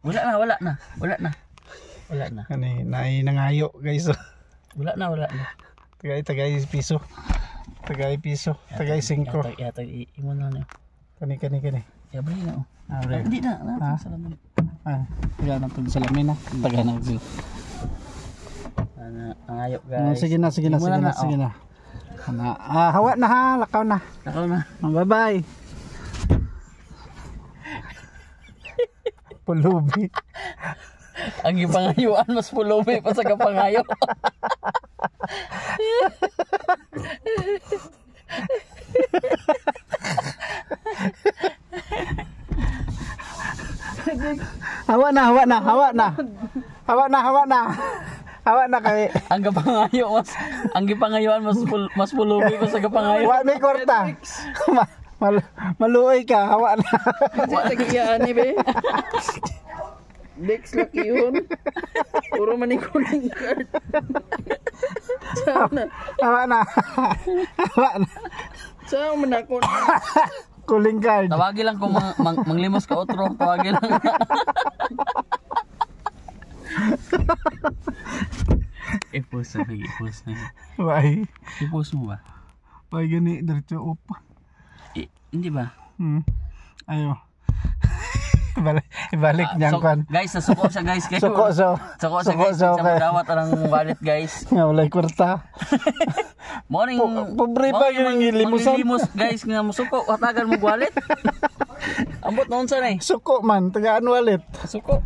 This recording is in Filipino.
Wala na, wala na. Wala na. Wala na. Kani nangayo guys. Wala na, wala na. Tagay piso. Tagay 5. Yato, imo na na. Kani. Ya bali na. Hindi na. Salamin. Taga na pud salamin na. Taga na sila. Ang ayok guys. Sige na. Hawa na ha, lakaw na. Bye-bye. Pulubi. Ang gipangayuan mas pulubi pa sa kapangayo. Hawa na kay ang gipangayuan mas pulubi pa sa kapangayo. Wa may kwarta. Maluoy ka, hawa na. Tagiyan ni be. Dex laki yun. Puro manikuling card. Hawa na. Saan man ako? Kuling card. Tawagi lang kung manglimos ka otro. Tawagi lang. I-post na. Why? I-post mo ba? Why gani diretso upa? Hindi ba? Ayo. Ibalik niyang kan. Guys, nasuko siya guys. Suko siya guys. Sa madawat ang wallet guys. Nga walay kwarta. Morning. Pobre pa yung limusan. Limos guys nga musuko. Hatagan mo wallet. Ambot noon sa na eh. Suko man, tagaan wallet. Suko.